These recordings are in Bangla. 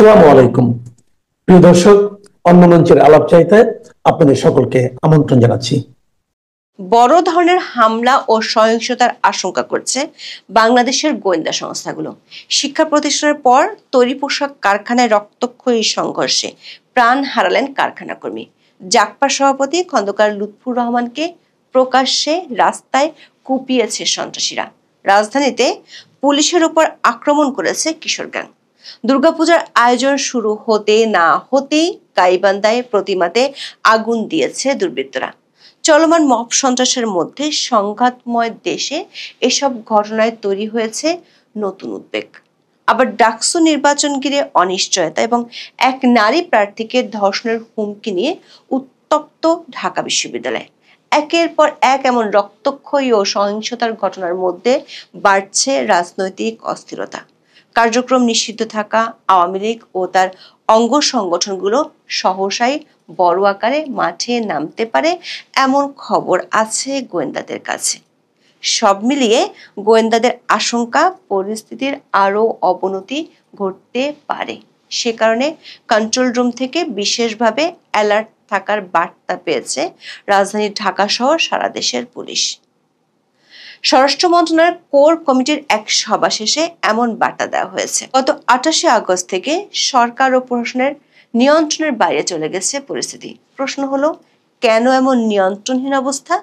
আসসালামু আলাইকুম প্রিয় দর্শক, অন্য মঞ্চের আলাপ চাইতে আপনাদের সকলকে আমন্ত্রণ জানাচ্ছি। বড় ধরনের হামলা ও সহিংসতার আশঙ্কা করছে বাংলাদেশের গোয়েন্দা সংস্থাগুলো। শিক্ষা প্রতিষ্ঠানের পর তৈরি পোশাক কারখানায় রক্তক্ষয়ী সংঘর্ষে প্রাণ হারালেন কারখানা কর্মী। জাগপা সভাপতি খন্দকার লুৎফুর রহমানকে প্রকাশ্যে রাস্তায় কুপিয়েছে সন্ত্রাসীরা। রাজধানীতে পুলিশের উপর আক্রমণ করেছে কিশোর গ্যাং। দুর্গাপূজার আয়োজন শুরু হতে না হতেই গাইবান্ধায় প্রতিমাতে আগুন দিয়েছে দুর্বৃত্তরা। চলমান মব সন্ত্রাসের মধ্যে সংঘাতময় দেশে এসব ঘটনায় তৈরি হয়েছে নতুন উদ্বেগ। আবার ডাকসু নির্বাচন ঘিরে অনিশ্চয়তা এবং এক নারী প্রার্থীকে ধর্ষণের হুমকি নিয়ে উত্তপ্ত ঢাকা বিশ্ববিদ্যালয়। একের পর এক এমন রক্তক্ষয়ী ও সহিংসতার ঘটনার মধ্যে বাড়ছে রাজনৈতিক অস্থিরতা। কার্যক্রম নিষিদ্ধ থাকা আওয়ামী লীগ ও তার অঙ্গ সংগঠনগুলো সহসাই বড় আকারে মাঠে নামতে পারে এমন খবর আছে গোয়েন্দাদের কাছে। সব মিলিয়ে গোয়েন্দাদের আশঙ্কা পরিস্থিতির আরও অবনতি ঘটতে পারে। সে কারণে কন্ট্রোল রুম থেকে বিশেষভাবে অ্যালার্ট থাকার বার্তা পেয়েছে রাজধানী ঢাকা সহ সারা দেশের পুলিশ। স্বরাষ্ট্র মন্ত্রণালয়ের কোর কমিটির এক সভা শেষে এমন বার্তা দেওয়া হয়েছে। গত 28 আগস্ট থেকে সরকার ও প্রশাসনের নিয়ন্ত্রণের বাইরে চলে গেছে পরিস্থিতি। প্রশ্ন হলো, কেন এমন নিয়ন্ত্রণহীন অবস্থা?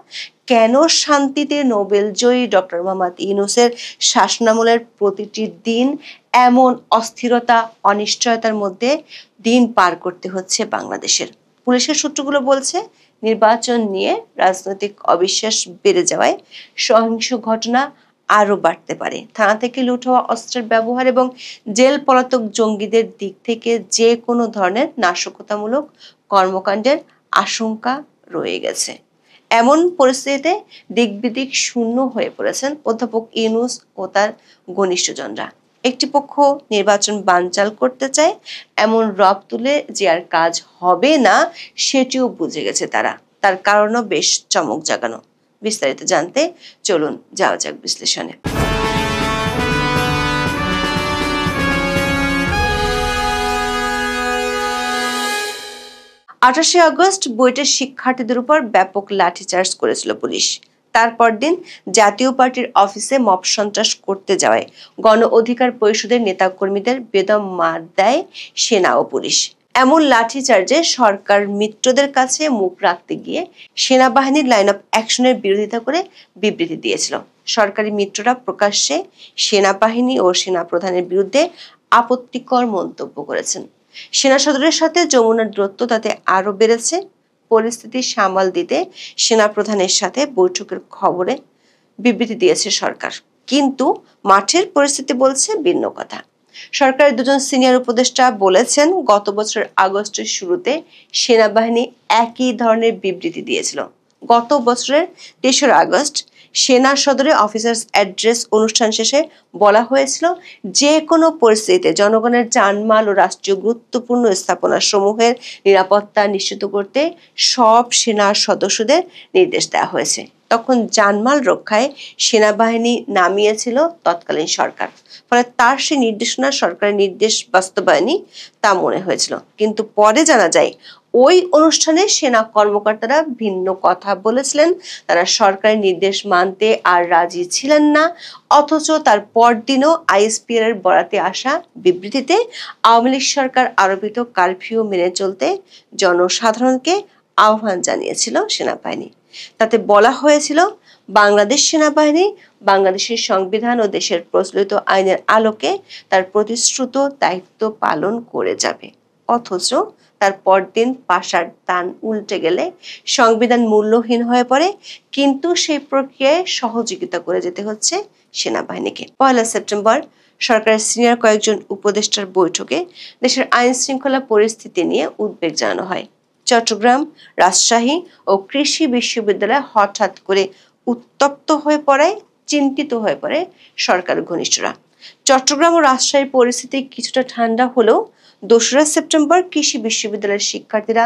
কেন শান্তিতে নোবেল জয়ী ডক্টর মোহাম্মদ ইউনূসের শাসনামলের প্রতিটি দিন এমন অস্থিরতা অনিশ্চয়তার মধ্যে দিন পার করতে হচ্ছে বাংলাদেশের? পুলিশের সূত্রগুলো বলছে, নির্বাচন নিয়ে রাজনৈতিক অবিশ্বাস বেড়ে যাওয়ায় সহিংস ঘটনা আরো বাড়তে পারে। থানা থেকে লুট হওয়া অস্ত্রের ব্যবহার এবং জেল পলাতক জঙ্গিদের দিক থেকে যে কোনো ধরনের নাশকতামূলক কর্মকাণ্ডের আশঙ্কা রয়ে গেছে। এমন পরিস্থিতিতে দিকবিদিক শূন্য হয়ে পড়েছেন অধ্যাপক ইউনূস ও তার ঘনিষ্ঠজনরা। একটি পক্ষ নির্বাচন বানচাল করতে চায়, এমন রব তুলে যে আর কাজ হবে না সেটিও বুঝে গেছে তারা। তার কারণও বেশ চমক জাগানো। বিস্তারিত জানতে চলুন যাওয়া যাক বিশ্লেষণে। 28 আগস্ট বুয়েটের শিক্ষার্থীদের উপর ব্যাপক লাঠিচার্জ করেছিল পুলিশ। তারপর দিন জাতীয় পার্টির অফিসে মব সন্ত্রাস করতে যাওয়ায় গণ অধিকার পরিষদের নেতাকর্মীদের বেদম মার দেয় সেনা ও পুলিশ। এমন লাঠিচার্জে সরকার মিত্রদের কাছে মুখ রাখতে গিয়ে সেনাবাহিনীর লাইন অফ অ্যাকশনের বিরোধিতা করে বিবৃতি দিয়েছিল। সরকারি মিত্ররা প্রকাশ্যে সেনাবাহিনী ও সেনা প্রধানের বিরুদ্ধে আপত্তিকর মন্তব্য করেছেন। সেনা সদরের সাথে যমুনার দূরত্ব তাতে আরো বেড়েছে। পরিস্থিতি সামাল দিতে সেনা প্রধানের সাথে বৈঠকের খবরে বিবৃতি দিয়েছে সরকার, কিন্তু মাঠের পরিস্থিতি বলছে ভিন্ন কথা। সরকারের দুজন সিনিয়র উপদেষ্টা বলেছেন, গত বছর আগস্টের শুরুতে সেনাবাহিনী একই ধরনের বিবৃতি দিয়েছিল। গত বছরের 3 আগস্ট সেনা সদরে অফিসার্স অ্যাড্রেস অনুষ্ঠান শেষে বলা হয়েছিল, যে কোনো পরিস্থিতিতে জনগণের জানমাল ও রাষ্ট্রীয় গুরুত্বপূর্ণ স্থাপনা সমূহের নিরাপত্তা নিশ্চিত করতে সব সেনা সদস্যদের নির্দেশ দেওয়া হয়েছে। তখন জানমাল রক্ষায় সেনাবাহিনী নামিয়েছিল তৎকালীন সরকার। ফলে তার সেই নির্দেশনা সরকারের নির্দেশ বাস্তবায়নই তা মনে হয়েছিল। কিন্তু পরে জানা যায়, ওই অনুষ্ঠানে সেনা কর্মকর্তারা ভিন্ন কথা বলেছিলেন। তারা সরকারের নির্দেশ মানতে আর রাজি ছিলেন না। অথচ তার পরদিনও আইএসপিআর এর বরাতে আসা বিবৃতিতে আওয়ামী লীগ সরকার আরোপিত কারফিউ মেনে চলতে জনসাধারণকে আহ্বান জানিয়েছিল সেনাবাহিনী। তাতে বলা হয়েছিল, বাংলাদেশ সেনাবাহিনী বাংলাদেশের সংবিধান ও দেশের প্রচলিত আইনের আলোকে তার প্রতিশ্রুত দায়িত্ব পালন করে যাবে। অথচ তার পরদিন পাশার টান উল্টে গেলে সংবিধান মূল্যহীন হয়ে পড়ে, কিন্তু সেই প্রক্রিয়ায় সহযোগিতা করে যেতে হচ্ছে সেনাবাহিনীকে। 1 সেপ্টেম্বর সরকারের সিনিয়র কয়েকজন উপদেষ্টার বৈঠকে দেশের আইন শৃঙ্খলা পরিস্থিতি নিয়ে উদ্বেগ জানানো হয়। চট্টগ্রাম, রাজশাহী ও কৃষি বিশ্ববিদ্যালয় হঠাৎ করে উত্তপ্ত হয়ে পড়ায় চিন্তিত হয়ে পড়ে সরকারের ঘনিষ্ঠরা। চট্টগ্রাম ও রাজশাহীর পরিস্থিতি কিছুটা ঠান্ডা হলেও 2 সেপ্টেম্বর কৃষি বিশ্ববিদ্যালয়ের শিক্ষার্থীরা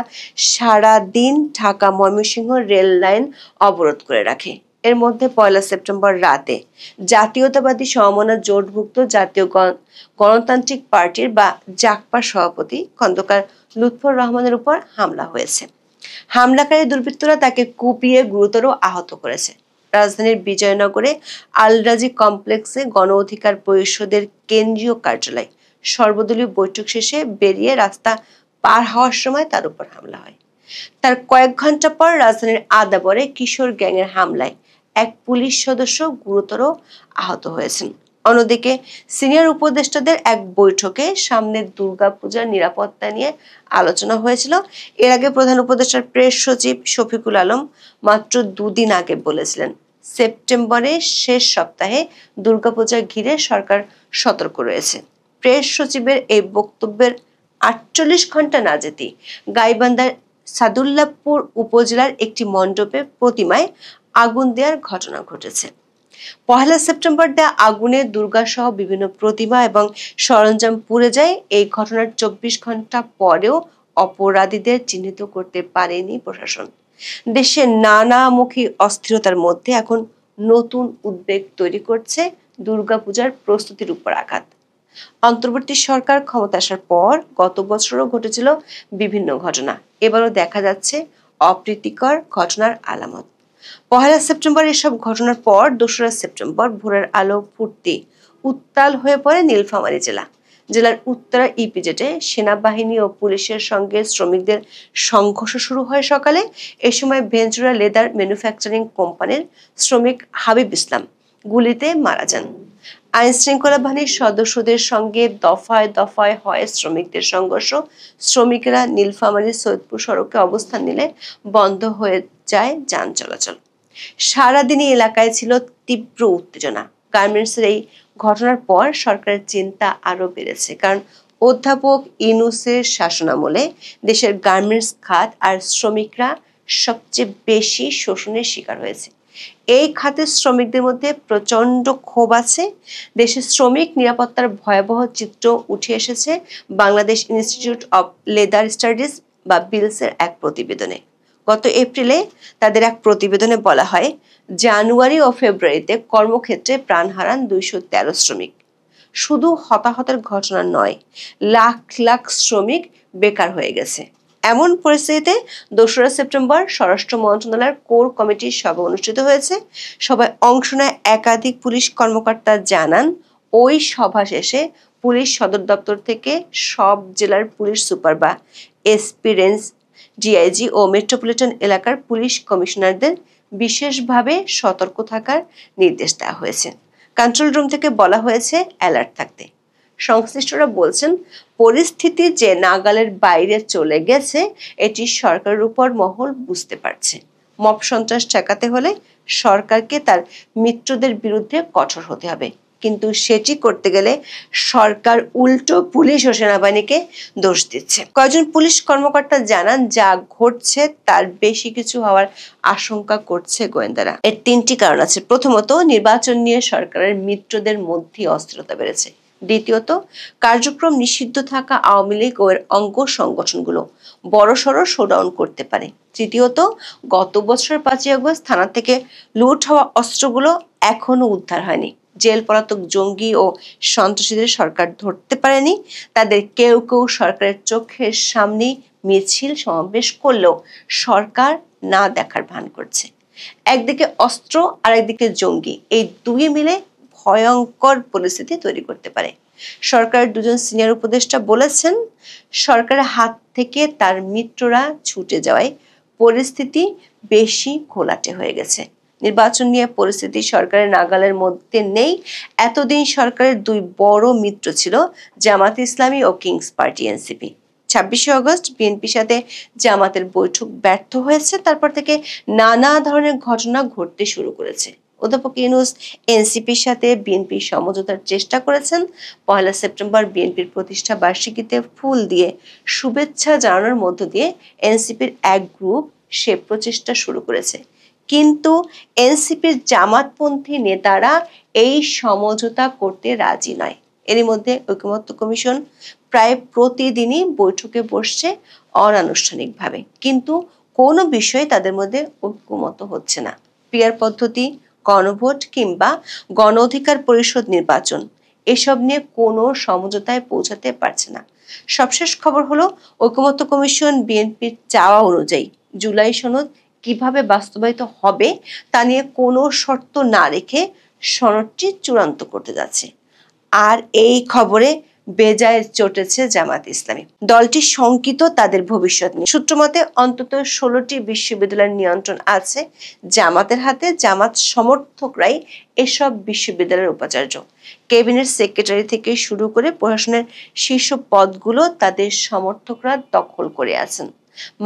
সারা দিন ঢাকা ময়মনসিংহ রেল লাইন অবরোধ করে রাখে। এর মধ্যে 1 সেপ্টেম্বর রাতে জাতীয়তাবাদী সমমনা জোটভুক্ত জাতীয় গণতান্ত্রিক পার্টির বা জাকপার সভাপতি খন্দকার লুৎফর রহমানের উপর হামলা হয়েছে। হামলাকারী দুর্বৃত্তরা তাকে কুপিয়ে গুরুতর আহত করেছে। রাজধানীর বিজয়নগরে আল রাজি কমপ্লেক্সে গণ অধিকার পরিষদের কেন্দ্রীয় কার্যালয় সর্বদলীয় বৈঠক শেষে বেরিয়ে রাস্তা পার হওয়ার সময় তার উপর হামলা হয়। তার কয়েক ঘন্টা পর রাজধানীর আদাবরে কিশোর গ্যাংয়ের হামলায় এক পুলিশ সদস্য গুরুতর আহত হয়েছেন। অন্যদিকে সিনিয়র উপদেষ্টাদের এক বৈঠকে সামনের দুর্গাপূজার নিরাপত্তা নিয়ে আলোচনা হয়েছিল। এর আগে প্রধান উপদেষ্টার প্রেস সচিব শফিকুল আলম মাত্র 2 দিন আগে বলেছিলেন, সেপ্টেম্বরের শেষ সপ্তাহে দুর্গাপূজা ঘিরে সরকার সতর্ক রয়েছে। প্রেস সচিবের এই বক্তব্যের 48 ঘন্টা না যেতেই গাইবান্ধার সাদুল্লাপুর উপজেলার একটি মণ্ডপে প্রতিমায় আগুন দেওয়ার ঘটনা ঘটেছে। 1 সেপ্টেম্বর দেয়া আগুনে দুর্গাসহ বিভিন্ন প্রতিমা এবং সরঞ্জাম পুড়ে যায়। এই ঘটনার 24 ঘন্টা পরেও অপরাধীদের চিহ্নিত করতে পারেনি প্রশাসন। দেশে নানামুখী অস্থিরতার মধ্যে এখন নতুন উদ্বেগ তৈরি করছে দুর্গাপূজার প্রস্তুতির উপর আঘাত। অন্তর্বর্তী সরকার ক্ষমতা আসার পর গত বছরও ঘটেছিল বিভিন্ন ঘটনা। এবারও দেখা যাচ্ছে অপ্রীতিকর ঘটনার আলামত। 1 সেপ্টেম্বর এসব ঘটনার পর 2 সেপ্টেম্বর ভোরের আলো ফুটতে উত্তাল হয়ে পড়ে নীলফামারী জেলার উত্তরা ইপিজেডে সেনাবাহিনী ও পুলিশের সঙ্গে শ্রমিকদের সংঘর্ষ শুরু হয় সকালে। এ সময় ভেঞ্চুরা লেদার ম্যানুফ্যাকচারিং কোম্পানির শ্রমিক হাবিব ইসলাম গুলিতে মারা যান। আইন শৃঙ্খলা বাহিনীর সদস্যদের সঙ্গে দফায় দফায় হয় শ্রমিকদের সংঘর্ষ। শ্রমিকেরা নীলফামারী সৈয়দপুর সড়কে অবস্থান নিলে বন্ধ হয়ে যায় যান চলাচল। সারাদিনই এলাকায় ছিল তীব্র উত্তেজনা। গার্মেন্টসের এই ঘটনার পর সরকারের চিন্তা আরো বেড়েছে, কারণ অধ্যাপক ইউনূসের শাসনামলে দেশের গার্মেন্টস খাত আর শ্রমিকরা সবচেয়ে বেশি শোষণের শিকার হয়েছে। এই খাতের শ্রমিকদের মধ্যে প্রচন্ড ক্ষোভ আছে। দেশের শ্রমিক নিরাপত্তার ভয়াবহ চিত্র উঠে এসেছে Bangladesh institute of leather studies বা বিলসের এক প্রতিবেদনে। গত এপ্রিলে তাদের এক প্রতিবেদনে বলা হয়, জানুয়ারি ও ফেব্রুয়ারিতে কর্মক্ষেত্রে প্রাণ হারান 213 শ্রমিক। শুধু হতাহতের ঘটনা নয়, লাখ লাখ শ্রমিক বেকার হয়ে গেছে। এমন পরিস্থিতিতে 2 সেপ্টেম্বর স্বরাষ্ট্র মন্ত্রণালয়ের কোর কমিটির সভা অনুষ্ঠিত হয়েছে। সভায় অংশ নেয় একাধিক পুলিশ কর্মকর্তা জানান, ওই সভা শেষে পুলিশ সদর দপ্তর থেকে সব জেলার পুলিশ সুপার বা এসপি রেঞ্জ ডিআইজি ও মেট্রোপলিটন এলাকার পুলিশ কমিশনারদের বিশেষভাবে সতর্ক থাকার নির্দেশ দেওয়া হয়েছে। কন্ট্রোল রুম থেকে বলা হয়েছে অ্যালার্ট থাকতে। সংশ্লিষ্টরা বলছেন, পরিস্থিতি যে নাগালের বাইরে চলে গেছে এটি সরকারের উপর মহল বুঝতে পারছে। মব সন্ত্রাস ঠেকাতে হলে সরকারকে তার মিত্রদের বিরুদ্ধে কঠোর হতে হবে, কিন্তু সেটি করতে গেলে সরকার উল্টো পুলিশ ও সেনাবাহিনীকে দোষ দিচ্ছে। কয়েকজন পুলিশ কর্মকর্তা জানান, যা ঘটছে তার বেশি কিছু হওয়ার আশঙ্কা করছে গোয়েন্দারা। এর 3টি কারণ আছে। প্রথমত, নির্বাচন নিয়ে সরকারের মিত্রদের মধ্যে অস্থিরতা বেড়েছে। দ্বিতীয়ত, কার্যক্রম নিষিদ্ধ থাকা আওয়ামী লীগ ও এর অঙ্গ সংগঠনগুলো বড়সড় শোডাউন করতে পারে। তৃতীয়ত, গত বছরের 5ই আগস্ট থানা থেকে লুট হওয়া অস্ত্রগুলো এখনো উদ্ধার হয়নি। জেল পলাতক জঙ্গি ও সন্ত্রাসীদের সরকার ধরতে পারেনি। তাদের কেউ কেউ সরকারের চোখের সামনে মিছিল সমাবেশ করলেও সরকার না দেখার ভান করছে। একদিকে অস্ত্র আর একদিকে জঙ্গি, এই দুই মিলে ভয়ঙ্কর পরিস্থিতি তৈরি করতে পারে। সরকারের 2জন সিনিয়র উপদেষ্টা বলেছেন, সরকারের হাত থেকে তার মিত্ররা ছুটে যাওয়ায় পরিস্থিতি বেশি ঘোলাটে হয়ে গেছে। নির্বাচন নিয়ে পরিস্থিতি সরকারের নাগালের মধ্যে নেই। এতদিন সরকারের 2 বড় মিত্র ছিল জামাত ইসলামী ও কিংস পার্টি এনসিপি। 26 আগস্ট বিএনপির সাথে জামাতের বৈঠক ব্যর্থ হয়েছে। তারপর থেকে নানা ধরনের ঘটনা ঘটতে শুরু করেছে। অধ্যাপক ইউনূস এনসিপির সাথে বিএনপির সমঝোতার চেষ্টা করেছেন। 1 সেপ্টেম্বর বিএনপির প্রতিষ্ঠা বার্ষিকীতে ফুল দিয়ে শুভেচ্ছা জানানোর মধ্য দিয়ে এনসিপির এক গ্রুপ সে প্রচেষ্টা শুরু করেছে, কিন্তু এনসিপির জামাতপন্থী নেতারা এই সমঝোতা করতে রাজি নয়। এরই মধ্যে ঐকমত্য কমিশন প্রায় প্রতিদিনই বৈঠকে বসছে অনানুষ্ঠানিকভাবে, কিন্তু কোনো বিষয়ে তাদের মধ্যে ঐকমত্য হচ্ছে না। পিয়ার পদ্ধতি, গণভোট কিংবা গণ অধিকার পরিষদ নির্বাচন এসব নিয়ে কোনো সমঝোতায় পৌঁছাতে পারছে না। সবশেষ খবর হলো ঐকমত্য কমিশন বিএনপির চাওয়া অনুযায়ী জুলাই সনদ কিভাবে বাস্তবায়িত হবে তা নিয়ে কোনো শর্ত না রেখে সনদটি চূড়ান্ত করতে যাচ্ছে। আর এই খবরে বেজায় চটেছে জামাত ইসলামী। দলটি শঙ্কিত তাদের ভবিষ্যৎ নিয়ে। সূত্রমতে অন্তত 16টি বিশ্ববিদ্যালয়ের নিয়ন্ত্রণ আছে জামাতের হাতে। জামাত সমর্থকরাই এসব বিশ্ববিদ্যালয়ের উপাচার্য। ক্যাবিনেট সেক্রেটারি থেকে শুরু করে প্রশাসনের শীর্ষ পদগুলো তাদের সমর্থকরা দখল করে আছেন।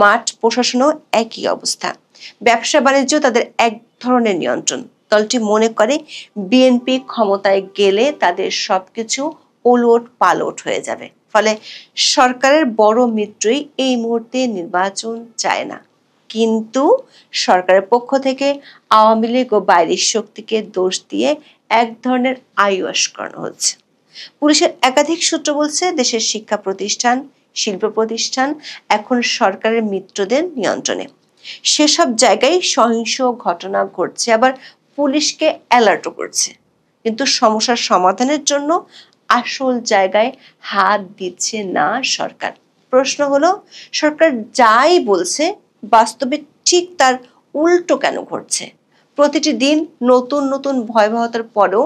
মাঠ প্রশাসনও একই অবস্থা। ব্যবসা বাণিজ্য তাদের এক ধরনের নিয়ন্ত্রণ। দলটি মনে করে বিএনপি ক্ষমতায় গেলে তাদের সবকিছু ওলট পালট হয়ে যাবে। ফলে সরকারের বড় মিত্রই এই মুহূর্তে নির্বাচন চায় না। কিন্তু সরকারের পক্ষ থেকে আওয়ামী লীগ ও বাইরের শক্তিকে দোষ দিয়ে এক ধরনের আইওয়াশ করানো হচ্ছে। পুলিশের একাধিক সূত্র বলছে দেশের শিক্ষা প্রতিষ্ঠান, শিল্প প্রতিষ্ঠান এখন সরকারের মিত্রদের নিয়ন্ত্রণে। সেসব জায়গায় সহিংস ঘটনা ঘটছে, আবার পুলিশকে অ্যালার্টও করছে। কিন্তু সমস্যার সমাধানের জন্য আসল জায়গায় হাত দিচ্ছে না সরকার। প্রশ্ন হলো, সরকার যাই বলছে বাস্তবে ঠিক তার উল্টো কেন ঘটছে? প্রতিটি দিন নতুন নতুন ভয়াবহতার পরেও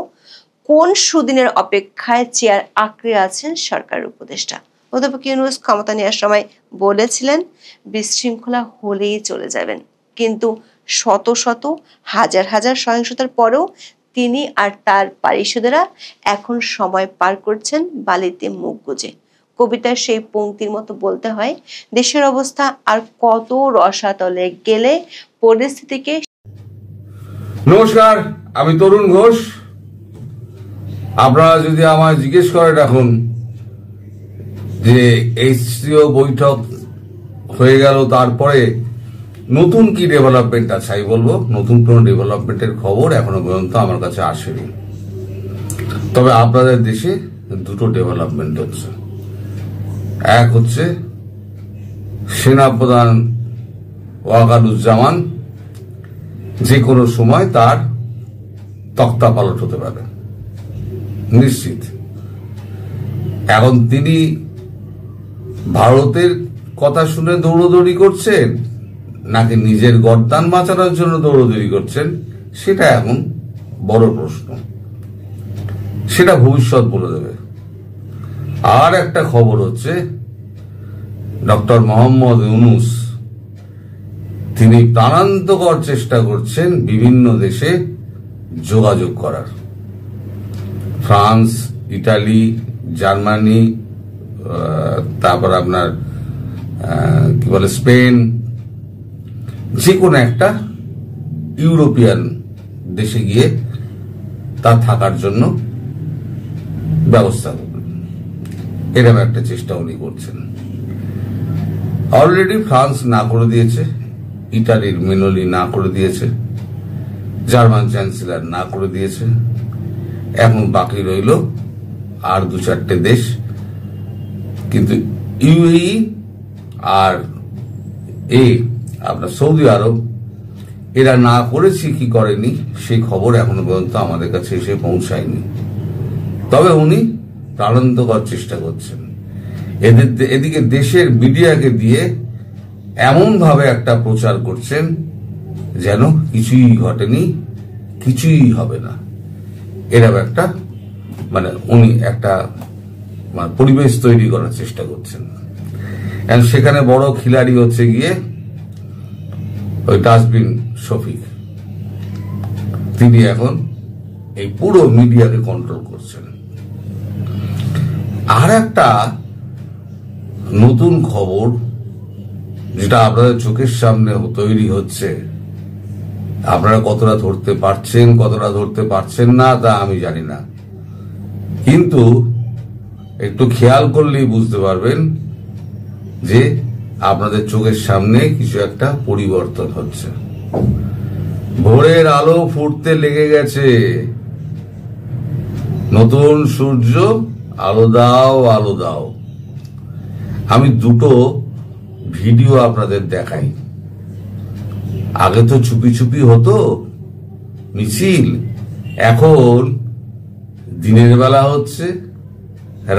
কোন সুদিনের অপেক্ষায় চেয়ার আঁকড়ে আছেন সরকারের উপদেষ্টা? অধ্যাপক ইউনূস ক্ষমতা নেওয়ার সময় বলেছিলেন বিশৃঙ্খলা হলেই চলে যাবেন, কিন্তু শত শত হাজার হাজার সহিংসতার পরেও তিনি আর তার পারিষদেরা এখন সময় পার করছেন বালিতে মুখ গুজে। কবিতার সেই পংক্তির মতো বলতে হয়, দেশের অবস্থা আর কত রসাতলে গেলে পরিস্থিতিকে। নমস্কার, আমি তরুণ ঘোষ। আপনারা যদি আমায় জিজ্ঞেস করেন এখন যে এইচসিও বৈঠক হয়ে গেল, তারপরে নতুন কি ডেভেলপমেন্ট আছে, আমি বলবো নতুন কোন ডেভেলপমেন্টের খবর এখনো পর্যন্ত আমার কাছে আসেনি। তবে আপনাদের দেশে দুটো ডেভেলপমেন্ট হচ্ছে। এক হচ্ছে সেনাপ্রধান ওয়াকারুজ্জামান যে কোনো সময় তার তক্তা পালট হতে পারে নিশ্চিত। এখন তিনি ভারতের কথা শুনে দৌড়দৌড়ি করছেন নাকি নিজের গর্দান বাঁচানোর জন্য দৌড়দৌড়ি করছেন, সেটা এখন বড় প্রশ্ন। সেটা ভবিষ্যৎ বলে দেবে। আর একটা খবর হচ্ছে ডক্টর মোহাম্মদ ইউনূস তিনি প্রাণান্তকর চেষ্টা করছেন বিভিন্ন দেশে যোগাযোগ করার। ফ্রান্স, ইটালি, জার্মানি, তারপর আপনার কি বলে স্পেন, যে কোনো একটা ইউরোপিয়ান দেশে গিয়ে তার থাকার জন্য ব্যবস্থা করবেন, এরকম একটা চেষ্টা উনি করছেন। অলরেডি ফ্রান্স না করে দিয়েছে, ইটালির মেনোলি না করে দিয়েছে, জার্মান চ্যান্সেলর না করে দিয়েছে। এখন বাকি রইল আর 2-4টে দেশ। কিন্তু ইউএই আর আপনার সৌদি আরব এরা না করেছে কি করেনি সেই খবর এখনো পর্যন্ত আমাদের কাছে এসে পৌঁছায়নি। তবে উনি প্রাণান্তকর চেষ্টা করছেন। এদিকে দেশের মিডিয়াকে দিয়ে এমন ভাবে একটা প্রচার করছেন যেন কিছুই ঘটেনি, কিছুই হবে না, এরকম একটা উনি একটা পরিবেশ তৈরি করার চেষ্টা করছেন। সেখানে বড় খিলাড়ি হচ্ছে গিয়ে ওই ডাস্টবিন শফিক। তিনি এখন এই পুরো মিডিয়াকে কন্ট্রোল করছেন। আর একটা নতুন খবর যেটা আপনাদের চোখের সামনে তৈরি হচ্ছে, আপনারা কতটা ধরতে পারছেন কতটা ধরতে পারছেন না তা আমি জানি না, কিন্তু একটু খেয়াল করলেই বুঝতে পারবেন যে আপনাদের চোখের সামনে কিছু একটা পরিবর্তন হচ্ছে। ভোরের আলো ফুটতে লেগে গেছে, নতুন সূর্য, আলো দাও আলো দাও। আমি দুটো ভিডিও আপনাদের দেখাই। আগে তো চুপি চুপি হতো, মিছিল এখন দিনের বেলা হচ্ছে,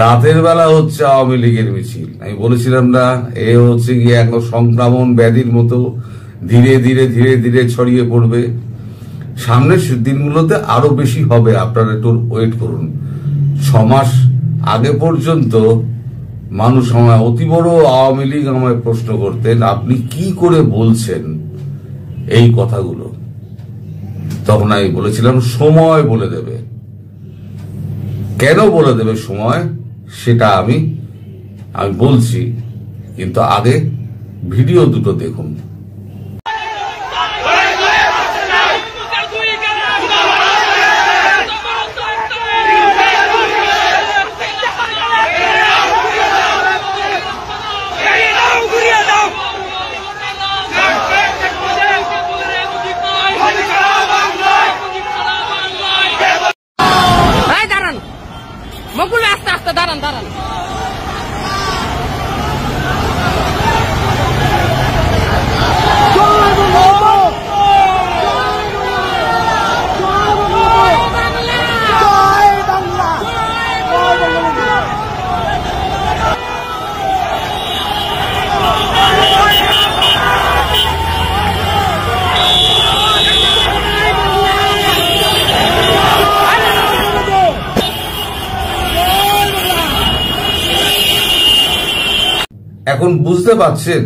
রাতের বেলা হচ্ছে আওয়ামী লীগের মিছিল। আমি বলেছিলাম না, এ হচ্ছে গিয়ে এখন সংক্রমণ ব্যাধির মতো ধীরে ধীরে ধীরে ধীরে ছড়িয়ে পড়বে। সামনের দিনগুলোতে আরো বেশি হবে, আপনারা একটু ওয়েট করুন। 6 মাস আগে পর্যন্ত মানুষ আমায়, অতি বড় আওয়ামী লীগ আমায় প্রশ্ন করতেন, আপনি কি করে বলছেন এই কথাগুলো? তখন আমি বলেছিলাম সময় বলে দেবে। কেন বলে দেবে সময়, সেটা আমি বলছি, কিন্তু আগে ভিডিও দুটো দেখুন। মকুল আস্তে আস্তে দাঁড়ান দাঁড়ান। এখন বুঝতে পারছেন,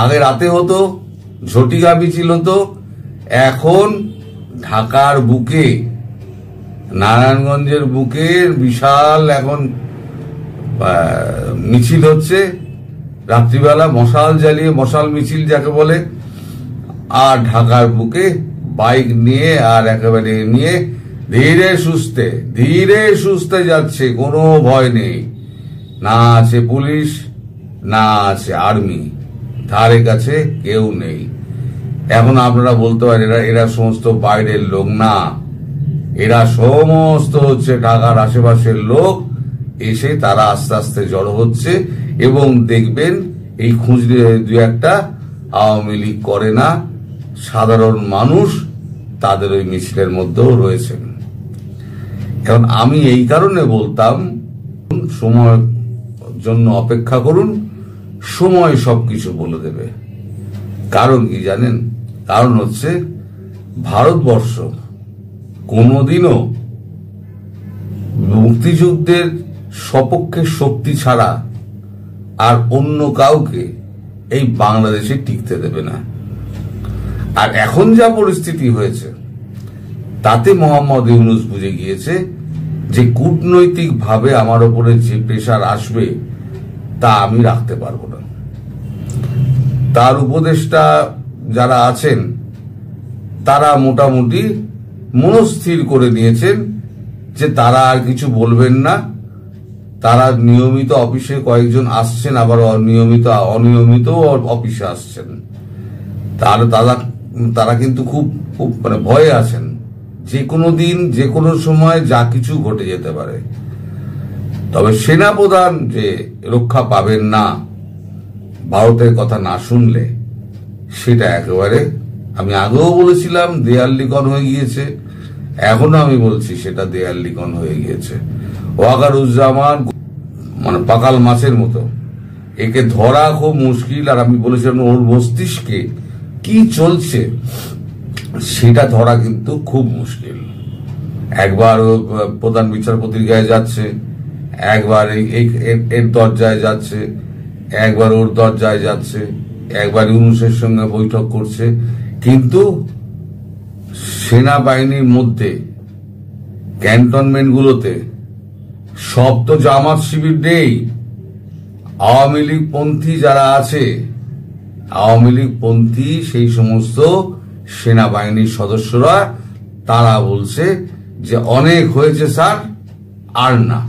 আগে রাতে হতো, ঝটিকা মিছিল হতো, এখন ঢাকার বুকে, নারায়ণগঞ্জের বুকে বিশাল এখন মিছিল হচ্ছে। রাত্রিবেলা মশাল জ্বালিয়ে, মশাল মিছিল যাকে বলে, আর ঢাকার বুকে বাইক নিয়ে আর একেবারে নিয়ে ধীরে সুস্থে যাচ্ছে, কোনো ভয় নেই। না আছে পুলিশ, না আছে আর্মি, ধারে কাছে কেউ নেই। এখন আপনারা বলতে পারেন এরা সমস্ত বাইরের লোক, না, এরা সমস্ত হচ্ছে ঢাকার আশেপাশের লোক। এসে তারা আস্তে আস্তে জড়ো হচ্ছে, এবং দেখবেন এই খুঁজলে 2-1টা আওয়ামী লীগ করে না সাধারণ মানুষ তাদের ওই মিছিলের মধ্যেও রয়েছেন। এখন আমি এই কারণে বলতাম, সময় জন্য অপেক্ষা করুন, সময় সবকিছু বলে দেবে। কারণ কি জানেন? কারণ হচ্ছে ভারতবর্ষ কোনোদিনও মুক্তিযুদ্ধের সপক্ষে শক্তি ছাড়া আর অন্য কাউকে এই বাংলাদেশে টিকতে দেবে না। আর এখন যা পরিস্থিতি হয়েছে, তাতে মোহাম্মদ ইউনূস বুঝে গিয়েছে যে কূটনৈতিক ভাবে আমার উপরে যে প্রেশার আসবে তা আমি রাখতে পারবো না। তার উপদেষ্টা যারা আছেন তারা মোটামুটি মনস্থির করে নিয়েছেন যে তারা আর কিছু বলবেন না। তারা নিয়মিত অফিসে কয়েকজন আসছেন, আবার অনিয়মিত অফিসে আসছেন। তারা কিন্তু খুব মানে ভয়ে আছেন, যে কোনো দিন যে কোনো সময় যা কিছু ঘটে যেতে পারে। তবে সেনাপ্রধান যে রক্ষা পাবেন না ভারতের কথা না শুনলে, সেটা একেবারে আমি আগেও বলেছিলাম দেয়াল লিখন হয়ে গিয়েছে, এখনো আমি বলছি সেটা দেয়াল লিখন হয়ে গিয়েছে। ওয়াকারুজ্জামান মানে পাকাল মাছের মতো, একে ধরা খুব মুশকিল। আর আমি বলেছিলাম ওর মস্তিষ্কে কি চলছে সেটা ধরা কিন্তু খুব মুশকিল। একবার প্রধান বিচারপতির গায়ে যাচ্ছে, একবার এর দরজায় যাচ্ছে, একবার ওর দরজায় যাচ্ছে, একবার ইউনূসের সঙ্গে বৈঠক করছে। কিন্তু সেনাবাহিনীর মধ্যে ক্যান্টনমেন্টগুলোতে সব তো জামাত শিবির নেই। আওয়ামী লীগ পন্থী যারা আছে, আওয়ামী লীগ পন্থী সেই সমস্ত সেনাবাহিনীর সদস্যরা তারা বলছে যে অনেক হয়েছে স্যার, আর না,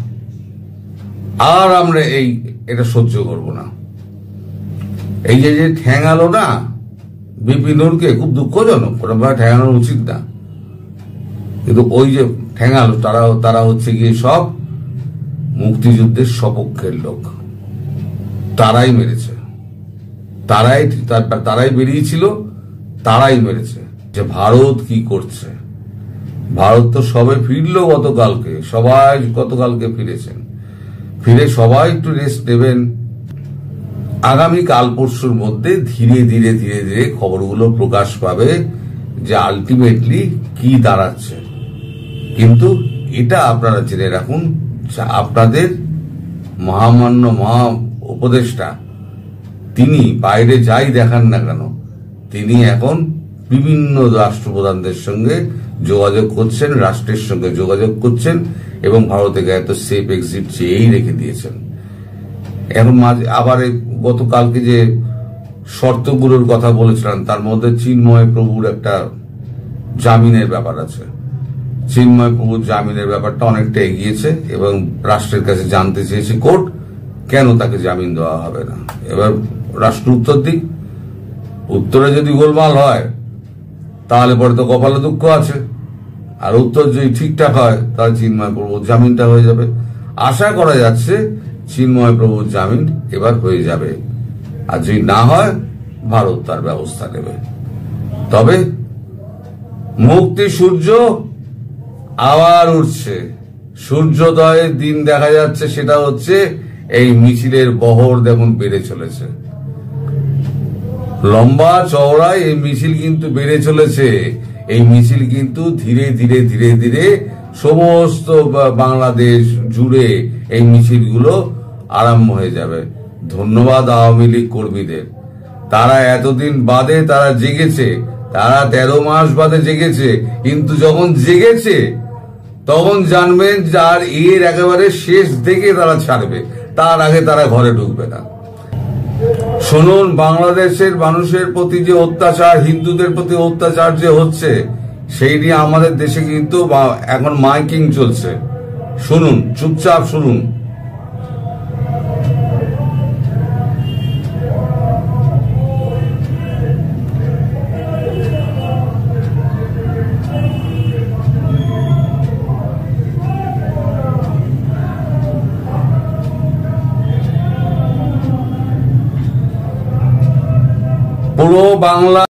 আর আমরা এটা সহ্য করব না। এই যে ঠ্যাঙালো না বিপিনুরকে, খুব দুঃখজনক, কোনোভাবে ঠ্যাঙানো উচিত না, কিন্তু ওই যে ঠ্যাঙালো তারা হচ্ছে গিয়ে সব মুক্তিযুদ্ধের সপক্ষের লোক। তারাই মেরেছে, তারাই বেরিয়েছিল, তারাই মেরেছে। যে ভারত কি করছে। ভারত তো সবে ফিরলো গতকালকে, সবাই গতকালকে ফিরেছেন, ফিরে সবাই একটু রেস্ট নেবেন। আগামী কাল পরশুর মধ্যে ধীরে ধীরে ধীরে ধীরে খবরগুলো প্রকাশ পাবে যে আলটিমেটলি কি দাঁড়াচ্ছে। কিন্তু এটা আপনারা জেনে রাখুন, আপনাদের মহামান্য মহা উপদেষ্টা তিনি বাইরে যাই দেখান না কেন, তিনি এখন বিভিন্ন রাষ্ট্রপ্রধানদের সঙ্গে যোগাযোগ করছেন, রাষ্ট্রের সঙ্গে যোগাযোগ করছেন এবং ভারতকে এত সেফ এক্সিট চেয়েই রেখে দিয়েছেন। এখন আবার গতকালকে যে শর্তগুলোর কথা বলেছিলেন তার মধ্যে চিন্ময় প্রভুর একটা জামিনের ব্যাপার আছে। চিন্ময় প্রভুর জামিনের ব্যাপারটা অনেকটা এগিয়েছে এবং রাষ্ট্রের কাছে জানতে চেয়েছে কোর্ট কেন তাকে জামিন দেওয়া হবে না। এবার রাষ্ট্র উত্তর দিক, উত্তরে যদি গোলমাল হয় তাহলে পরে তো কপালে দুঃখ আছে, আর উত্তর যদি ঠিকঠাক হয় তাহলে চিন্ময় প্রভুর জামিনটা হয়ে যাবে। আশা করা যাচ্ছে চিন্ময় প্রভুর জামিন এবার হয়ে যাবে, আর যদি না হয় ভারত তার ব্যবস্থা নেবে। তবে মুক্তি সূর্য আবার উঠছে, সূর্যোদয়ের দিন দেখা যাচ্ছে, সেটা হচ্ছে এই মিছিলের বহর যেমন বেড়ে চলেছে, লম্বা চওড়ায় এই মিছিল কিন্তু বেড়ে চলেছে। এই মিছিল কিন্তু ধীরে ধীরে ধীরে ধীরে সমস্ত বাংলাদেশ জুড়ে এই মিছিলগুলো আরম্ভ হয়ে যাবে। ধন্যবাদ আওয়ামী লীগ কর্মীদের, তারা এতদিন বাদে তারা জেগেছে, তারা 13 মাস বাদে জেগেছে, কিন্তু যখন জেগেছে তখন জানবেন যার এর একেবারে শেষ দিকে তারা ছাড়বে, তার আগে তারা ঘরে ঢুকবে না। শুনুন, বাংলাদেশের মানুষের প্রতি যে অত্যাচার, হিন্দুদের প্রতি অত্যাচার যে হচ্ছে, সেই নিয়ে আমাদের দেশে কিন্তু এখন মাইকিং চলছে। শুনুন, চুপচাপ শুনুন। পুরো বাংলা